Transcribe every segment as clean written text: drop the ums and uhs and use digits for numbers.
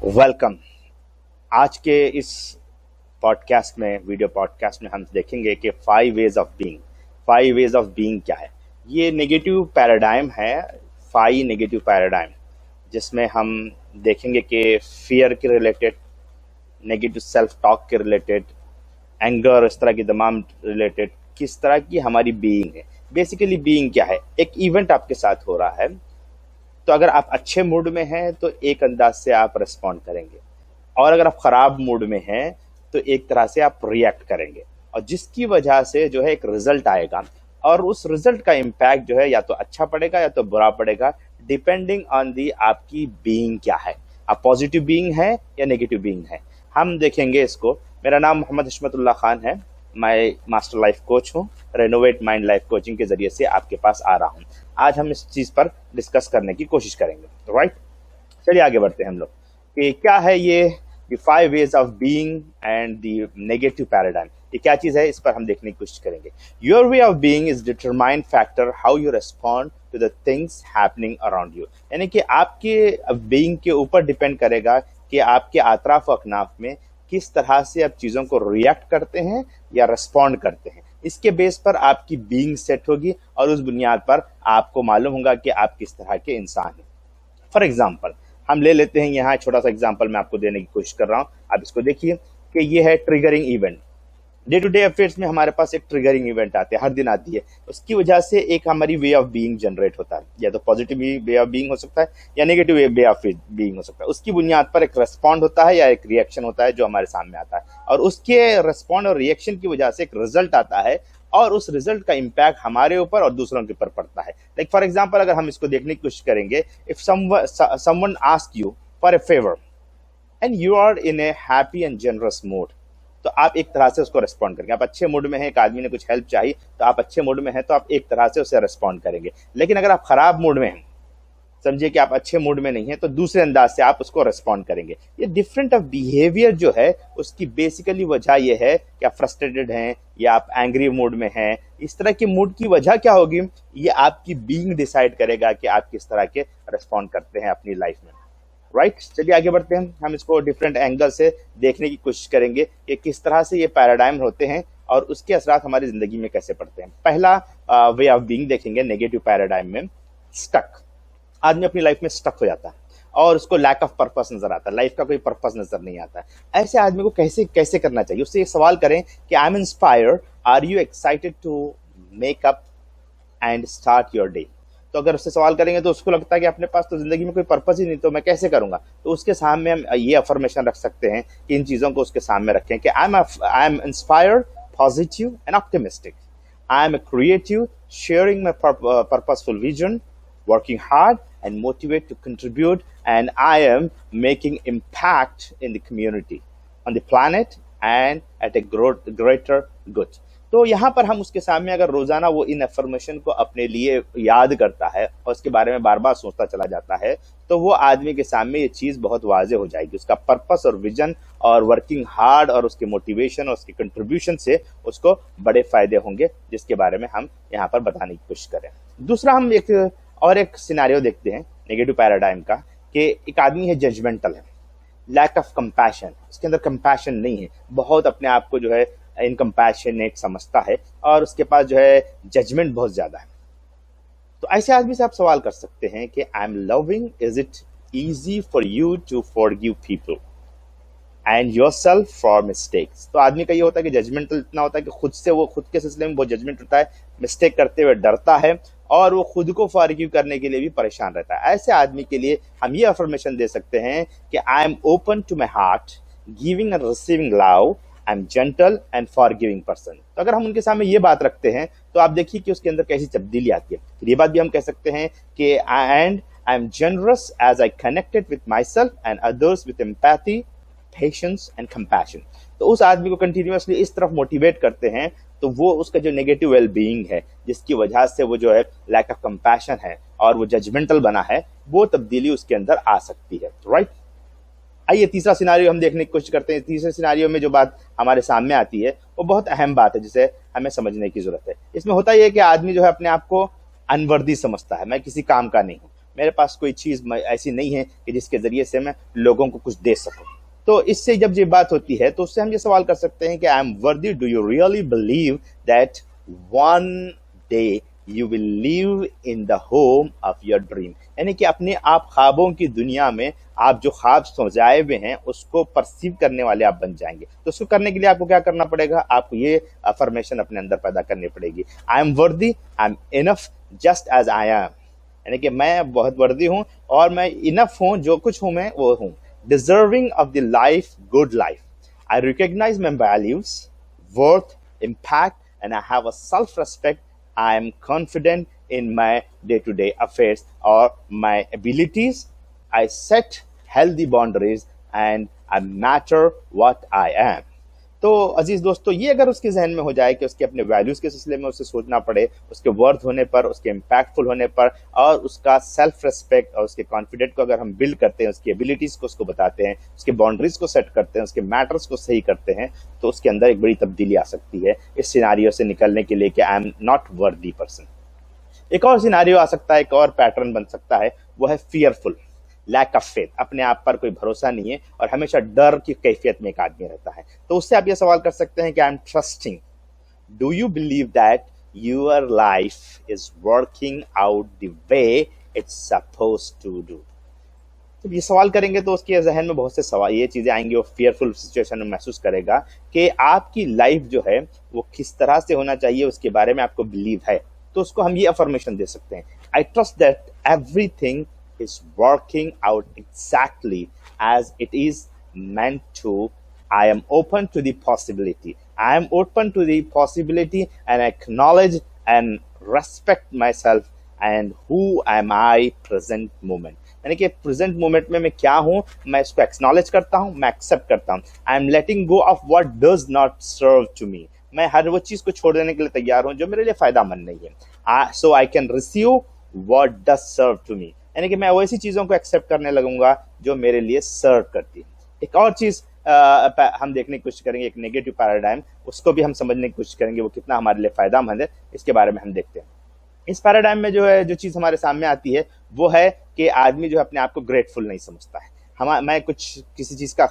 Welcome. आज के इस पॉडकास्ट में, वीडियो पॉडकास्ट में हम देखेंगे कि 5 ways of being क्या है। ये नेगेटिव पैराडाइम है, 5 नेगेटिव पैराडाइम, जिसमें हम देखेंगे कि फियर के रिलेटेड, नेगेटिव सेल्फ टॉक के रिलेटेड, एंगर, इस तरह की तमाम रिलेटेड किस तरह की हमारी बीइंग है। बेसिकली बीइंग क्या है, एक इवेंट आपके साथ हो रहा है, तो अगर आप अच्छे मूड में हैं तो एक अंदाज से आप रिस्पॉन्ड करेंगे, और अगर आप खराब मूड में हैं तो एक तरह से आप रिएक्ट करेंगे, और जिसकी वजह से जो है एक रिजल्ट आएगा, और उस रिजल्ट का इम्पैक्ट जो है या तो अच्छा पड़ेगा या तो बुरा पड़ेगा, डिपेंडिंग ऑन दी आपकी बीइंग क्या है। आप पॉजिटिव बीइंग है या नेगेटिव बीइंग है, हम देखेंगे इसको। मेरा नाम मोहम्मद हिशमतुल्लाह खान है, मैं मास्टर लाइफ कोच हूँ। रेनोवेट माइंड लाइफ कोचिंग के जरिए से आपके पास आ रहा हूँ। आज हम इस चीज पर डिस्कस करने की कोशिश करेंगे, राइट। चलिए आगे बढ़ते हैं हम लोग कि क्या है ये 5 ways of being and the negative paradigm. ये क्या चीज है, इस पर हम देखने की कोशिश करेंगे। Your way of being is determined factor how you respond to the things happening around you. यानी कि आपके बीइंग के ऊपर डिपेंड करेगा कि आपके अतराफ अकनाफ में किस तरह से आप चीजों को रिएक्ट करते हैं या रेस्पॉन्ड करते हैं। इसके बेस पर आपकी बीइंग सेट होगी, और उस बुनियाद पर आपको मालूम होगा कि आप किस तरह के इंसान हैं। फॉर एग्जाम्पल हम ले लेते हैं, यहाँ छोटा सा एग्जाम्पल मैं आपको देने की कोशिश कर रहा हूँ। आप इसको देखिए कि ये है triggering event. Day to day affairs में हमारे पास एक ट्रिगरिंग इवेंट आते हैं, हर दिन आती है। उसकी वजह से एक हमारी वे ऑफ बीइंग जनरेट होता है, या तो पॉजिटिव वे ऑफ बीइंग हो सकता है या नेगेटिव वे ऑफ बीइंग हो सकता है। उसकी बुनियाद पर एक रेस्पॉन्ड होता है या एक रिएक्शन होता है जो हमारे सामने आता है, और उसके रेस्पॉन्ड और रिएक्शन की वजह से एक रिजल्ट आता है, और उस रिजल्ट का इम्पैक्ट हमारे ऊपर और दूसरों के ऊपर पड़ता है। लाइक फॉर एग्जाम्पल, अगर हम इसको देखने की कोशिश करेंगे, if someone ask you for a favour and you are in a happy and generous mood, तो आप एक तरह से उसको रिस्पॉन्ड करेंगे। आप अच्छे मूड में हैं, एक आदमी ने कुछ हेल्प चाहिए तो आप अच्छे मूड में हैं, तो आप एक तरह से उसे रिस्पॉन्ड करेंगे। लेकिन अगर आप खराब मूड में हैं, समझिए कि आप अच्छे मूड में नहीं है, तो दूसरे अंदाज से आप उसको रिस्पॉन्ड करेंगे। ये डिफरेंट ऑफ बिहेवियर जो है उसकी बेसिकली वजह ये है कि आप फ्रस्ट्रेटेड हैं या आप एंग्री मूड में हैं। इस तरह के मूड की वजह क्या होगी, ये आपकी बीइंग डिसाइड करेगा कि आप किस तरह के रिस्पॉन्ड करते हैं अपनी लाइफ में, राइट। चलिए आगे बढ़ते हैं, हम इसको डिफरेंट एंगल से देखने की कोशिश करेंगे कि किस तरह से ये पैराडाइम होते हैं और उसके असरात हमारी जिंदगी में कैसे पड़ते हैं। पहला वे ऑफ बीइंग देखेंगे नेगेटिव पैराडाइम में, स्टक। आदमी अपनी लाइफ में स्टक हो जाता है और उसको लैक ऑफ पर्पस नजर आता है, लाइफ का कोई पर्पस नजर नहीं आता है। ऐसे आदमी को कैसे कैसे करना चाहिए, उससे एक सवाल करें कि I am inspired, are you excited to make up and start your day. तो अगर उससे सवाल करेंगे तो उसको लगता है कि अपने पास तो जिंदगी में कोई पर्पस ही नहीं, तो मैं कैसे करूंगा। तो उसके सामने हम ये अफर्मेशन रख सकते हैं कि इन चीजों को उसके सामने रखें कि I am inspired, positive and optimistic, I am creative, sharing my purposeful vision, working hard and motivate to contribute, and I am making impact in the community, on the planet and at a greater good। तो यहाँ पर हम उसके सामने अगर रोजाना वो इन affirmation को अपने लिए याद करता है और उसके बारे में बार बार सोचता चला जाता है, तो वो आदमी के सामने ये चीज बहुत वाजे हो जाएगी। उसका पर्पस और विजन और वर्किंग हार्ड और उसके मोटिवेशन और उसके कंट्रीब्यूशन से उसको बड़े फायदे होंगे, जिसके बारे में हम यहाँ पर बताने की कोशिश करें। दूसरा हम एक सिनेरियो देखते हैं नेगेटिव पैराडाइम का, कि एक आदमी है जजमेंटल है, लैक ऑफ कंपैशन, उसके अंदर कंपैशन नहीं है, बहुत अपने आप को जो है इनकम्पैशनेट समझता है, और उसके पास जो है जजमेंट बहुत ज्यादा है। तो ऐसे आदमी से आप सवाल कर सकते हैं कि I am loving, is it easy for you to forgive people and yourself for mistakes. तो आदमी का ये होता है कि जजमेंटल इतना होता है कि खुद के सिलसिले में बहुत जजमेंट होता है, मिस्टेक करते हुए डरता है, और वो खुद को फॉरगिव करने के लिए भी परेशान रहता है। ऐसे आदमी के लिए हम ये अफर्मेशन दे सकते हैं कि I am open to my heart, giving and receiving love, I am gentle and forgiving person. तो अगर हम उनके सामने ये बात रखते हैं तो आप देखिए कि उसके अंदर कैसी तब्दीली आती है। फिर ये बात भी हम कह सकते हैं कि I am generous as I connected with my self and others with empathy, patience and compassion. तो उस आदमी को कंटिन्यूअसली इस तरफ मोटिवेट करते हैं, तो वो उसका जो नेगेटिव वेल बीइंग है, जिसकी वजह से वो जो है लैक ऑफ कंपैशन है और वो जजमेंटल बना है, वो तब्दीली उसके अंदर आ सकती है, राइट। आइए तीसरा सिनारियो हम देखने की कोशिश करते हैं। तीसरे सिनारियो में जो बात हमारे सामने आती है वो बहुत अहम बात है, जिसे हमें समझने की जरूरत है। इसमें होता यह है कि आदमी जो है अपने आप को अनवर्दी समझता है, मैं किसी काम का नहीं हूँ, मेरे पास कोई चीज़ ऐसी नहीं है कि जिसके ज़रिए से मैं लोगों को कुछ दे सकूं। तो इससे जब ये बात होती है तो उससे हम ये सवाल कर सकते हैं कि आई एम वर्दी, do you really believe that one day you will live in the home of your dream, यानी कि अपने आप ख्वाबों की दुनिया में आप जो ख्वाब सोचाए हुए हैं उसको परसीव करने वाले आप बन जाएंगे। तो उसको करने के लिए आपको क्या करना पड़ेगा, आपको ये अफर्मेशन अपने अंदर पैदा करनी पड़ेगी। I am worthy, I am enough just as I am, यानी कि मैं बहुत वर्दी हूँ और मैं इनफ हूँ, जो कुछ हूँ मैं वो हूँ। Deserving of the life, good life, I recognise my values, worth, impact, and I have a self-respect. I am confident in my day-to-day affairs or my abilities. I set healthy boundaries and I matter what I am. तो अजीज दोस्तों, ये अगर उसके जहन में हो जाए कि उसके अपने वैल्यूज के सिलसिले में उसे सोचना पड़े, उसके वर्थ होने पर, उसके इम्पैक्टफुल होने पर, और उसका सेल्फ रिस्पेक्ट और उसके कॉन्फिडेंट को अगर हम बिल्ड करते हैं, उसकी एबिलिटीज को उसको बताते हैं, उसके बाउंड्रीज को सेट करते हैं, उसके मैटर्स को सही करते हैं, तो उसके अंदर एक बड़ी तब्दीली आ सकती है इस सिनारियो से निकलने के लिए कि I am not worthy person. एक और सिनारियो आ सकता है, एक और पैटर्न बन सकता है, वो है फियरफुल, लैक ऑफ फेथ, अपने आप पर कोई भरोसा नहीं है और हमेशा डर की कैफियत में एक आदमी रहता है। तो उससे आप ये सवाल कर सकते हैं कि I am trusting, do you believe that your life is working out the way it's supposed to do. जब ये सवाल करेंगे तो उसके जहन में बहुत से सवाल, ये चीजें आएंगी, वो फियरफुल सिचुएशन में महसूस करेगा कि आपकी लाइफ जो है वो किस तरह से होना चाहिए, उसके बारे में आपको बिलीव है। तो उसको हम ये अफर्मेशन दे सकते हैं, I trust that everything is working out exactly as it is meant to. I am open to the possibility. I am open to the possibility and acknowledge and respect myself and who am I present moment. यानी कि present moment में मैं क्या हूं, मैं इसको acknowledge करता हूं, मैं एक्सेप्ट करता हूं। I am letting go of what does not serve to me, मैं हर वो चीज को छोड़ देने के लिए तैयार हूं जो मेरे लिए फायदामंद नहीं है। So I can receive what does serve to me, यानी कि मैं वैसी चीजों को एक्सेप्ट करने लगूंगा जो मेरे लिए सर्व करती है। एक और चीज हम देखने की कोशिश करेंगे, एक नेगेटिव पैराडाइम, उसको भी हम समझने की कोशिश करेंगे, वो कितना हमारे लिए फायदामंद है, इसके बारे में हम देखते हैं। इस पैराडाइम में जो है, जो चीज हमारे सामने आती है वो है कि आदमी जो है अपने आप को ग्रेटफुल नहीं समझता है। मैं कुछ किसी चीज का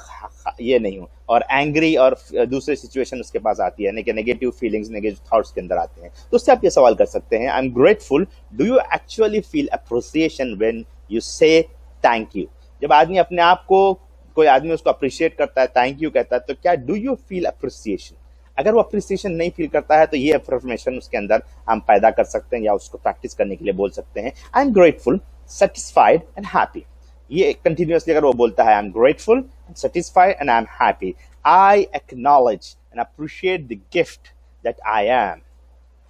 ये नहीं हूँ, और एंग्री और दूसरी सिचुएशन उसके पास आती है, नेगेटिव फीलिंग्स, नेगेटिव थॉट्स के अंदर आते हैं। तो उससे आप ये सवाल कर सकते हैं, I am grateful, do you actually feel appreciation when you से थैंक यू। जब आदमी अपने आप को, कोई आदमी उसको अप्रिशिएट करता है, थैंक यू कहता है, तो क्या डू यू फील अप्रिसिएशन। अगर वो अप्रिसिएशन नहीं फील करता है तो ये अफर्मेशन उसके अंदर हम पैदा कर सकते हैं या उसको प्रैक्टिस करने के लिए बोल सकते हैं, I am grateful, satisfied and happy. ये कंटिन्यूअसली अगर वो बोलता है, I am grateful, satisfied, and I'm happy. I acknowledge and appreciate the gift that I am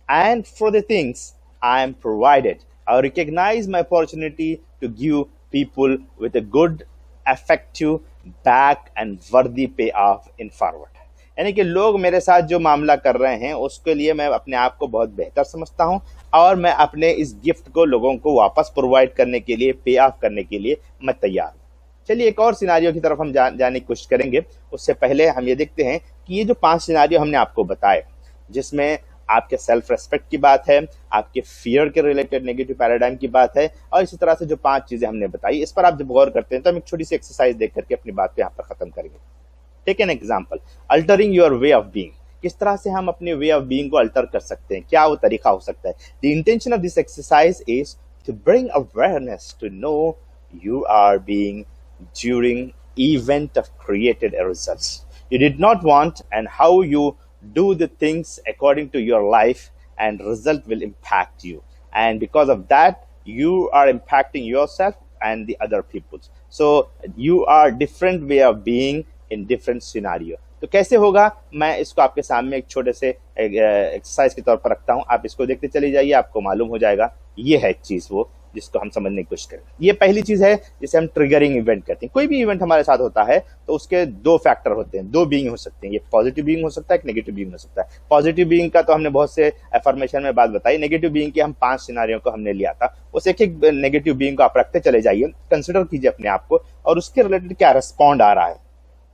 and for the things I am provided. I recognize my opportunity to give people with a good, effective, back and worthy payoff in forward. यानी कि लोग मेरे साथ जो मामला कर रहे हैं उसके लिए मैं अपने आप को बहुत बेहतर समझता हूं और मैं अपने इस गिफ्ट को लोगों को वापस प्रोवाइड करने के लिए, पे ऑफ करने के लिए मैं तैयार हूं। चलिए एक और सिनारियो की तरफ हम जाने की कोशिश करेंगे। उससे पहले हम ये देखते हैं कि ये जो 5 सिनारियो हमने आपको बताए, जिसमें आपके सेल्फ रेस्पेक्ट की बात है, आपके फियर के रिलेटेड नेगेटिव पैराडाइम की बात है, और इसी तरह से जो 5 चीजें हमने बताई, इस पर आप जब गौर करते हैं तो हम एक छोटी सी एक्सरसाइज देख करके अपनी बात को यहाँ पर खत्म करेंगे। Take an example, altering your way of being. किस तरह से हम अपने वे ऑफ बीइंग को अल्टर कर सकते हैं, क्या वो तरीका हो सकता है। The intention of this exercise is to bring awareness to know you are being during event of created results you did not want, and how you do the things according to your life and result will impact you, and because of that you are impacting yourself and the other people. So you are different way of being in different scenario. तो कैसे होगा, मैं इसको आपके सामने एक छोटे से एक्सरसाइज के तौर पर रखता हूं, आप इसको देखते चले जाइए, आपको मालूम हो जाएगा। ये है चीज वो जिसको हम समझने की कोशिश करें। ये पहली चीज है जिसे हम ट्रिगरिंग इवेंट कहते हैं। कोई भी इवेंट हमारे साथ होता है तो उसके 2 फैक्टर होते हैं, 2 बीइंग हो सकते हैं। ये पॉजिटिव बीइंग हो सकता है, एक नेगेटिव बीइंग हो सकता है। पॉजिटिव बीइंग का तो हमने बहुत से अफर्मेशन में बात बताई। नेगेटिव बीइंग के हम 5 सिनारियों को हमने लिया था। उस एक नेगेटिव बीइंग को आप रखते चले जाइए, कंसिडर कीजिए अपने आप को और उसके रिलेटेड क्या रिस्पॉन्ड आ रहा है।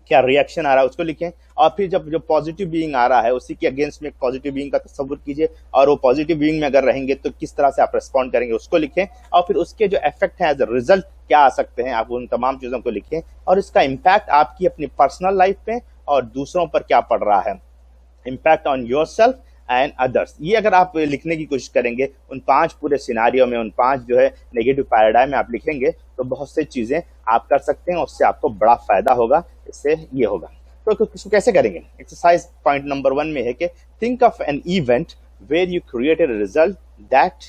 क्या रिएक्शन आ रहा है उसको लिखें, और फिर जब जो पॉजिटिव बीइंग आ रहा है उसी के अगेंस्ट में पॉजिटिव बीइंग का तस्वुर कीजिए, और वो पॉजिटिव बीइंग में अगर रहेंगे तो किस तरह से आप रिस्पॉन्ड करेंगे उसको लिखें, और फिर उसके जो इफेक्ट है एज अ रिजल्ट क्या आ सकते हैं आप उन तमाम चीज़ों को लिखें, और इसका इम्पैक्ट आपकी अपनी पर्सनल लाइफ पे और दूसरों पर क्या पड़ रहा है, impact on your self and others. ये अगर आप लिखने की कोशिश करेंगे उन 5 पूरे सिनारियों में, उन 5 जो है नेगेटिव पैराडाइम में आप लिखेंगे तो बहुत सी चीज़ें आप कर सकते हैं, उससे आपको बड़ा फायदा होगा, इससे ये होगा। तो इसको कैसे करेंगे? एक्सरसाइज पॉइंट नंबर 1 में है कि think of an event where you created a result that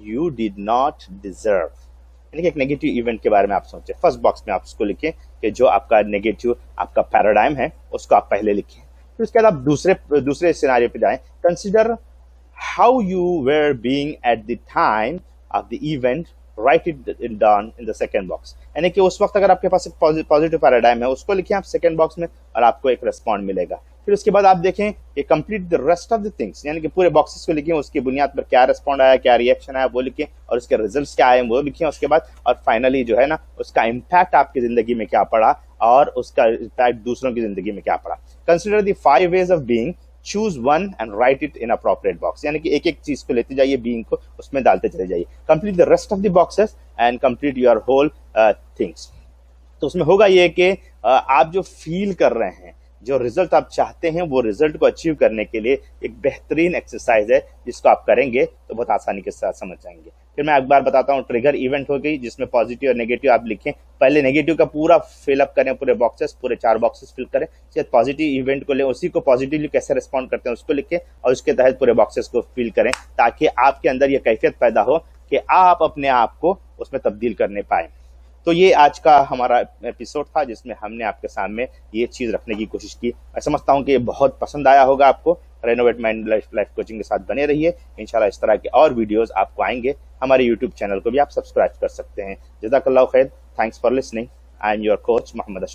you did not deserve. यानी कि एक नेगेटिव इवेंट के बारे में आप सोचें। फर्स्ट बॉक्स में आप उसको लिखें कि जो आपका नेगेटिव आपका पैराडाइम है उसको आप पहले लिखें। फिर उसके बाद आप दूसरे सिनारियो पे जाएं। Consider how you were being at the time of the event, write it down in the second box. यानी कि उस वक्त अगर आपके पास एक पॉजिटिव पैराडाइम है उसको लिखें आप सेकेंड बॉक्स में, और आपको एक रिस्पॉन्ड मिलेगा। फिर उसके बाद आप देखें कि complete the rest of the things, यानी कि पूरे बॉक्सेस को लिखें, उसकी बुनियाद पर क्या रिस्पॉन्ड आया, क्या रिएक्शन आया वो लिखें, और उसके रिजल्ट्स क्या आए वो लिखें उसके बाद, और फाइनली जो है ना उसका इम्पैक्ट आपकी जिंदगी में क्या पड़ा और उसका इम्पैक्ट दूसरों की जिंदगी में क्या पड़ा। Consider the 5 ways of being, choose one and write it in appropriate box। यानी कि एक एक चीज को लेते जाइए, बीइंग को उसमें डालते चले जाइए। Complete the rest of the boxes and complete your whole things. तो उसमें होगा ये कि आप जो फील कर रहे हैं, जो रिजल्ट आप चाहते हैं, वो रिजल्ट को अचीव करने के लिए एक बेहतरीन एक्सरसाइज है जिसको आप करेंगे तो बहुत आसानी के साथ समझ जाएंगे। फिर मैं एक बार बताता हूँ। ट्रिगर इवेंट हो गई जिसमें पॉजिटिव और नेगेटिव आप लिखें। पहले नेगेटिव का पूरा फिलअप करें, पूरे बॉक्सेस, पूरे 4 बॉक्सेस फिल करें। फिर पॉजिटिव इवेंट को लें, उसी को पॉजिटिवली कैसे रिस्पॉन्ड करते हैं उसको लिखें, और उसके तहत पूरे बॉक्सेस को फिल करें, ताकि आपके अंदर ये कैफियत पैदा हो कि आप अपने आप को उसमें तब्दील करने पाए। तो ये आज का हमारा एपिसोड था जिसमें हमने आपके सामने ये चीज़ रखने की कोशिश की। मैं समझता हूँ कि ये बहुत पसंद आया होगा आपको। रेनोवेट माइंड लाइफ कोचिंग के साथ बने रहिए। इंशाल्लाह इस तरह के और वीडियोस आपको आएंगे। हमारे यूट्यूब चैनल को भी आप सब्सक्राइब कर सकते हैं। जज़ाकल्लाहु खैर। Thanks for listening. I am your coach Mohammad Ashmat.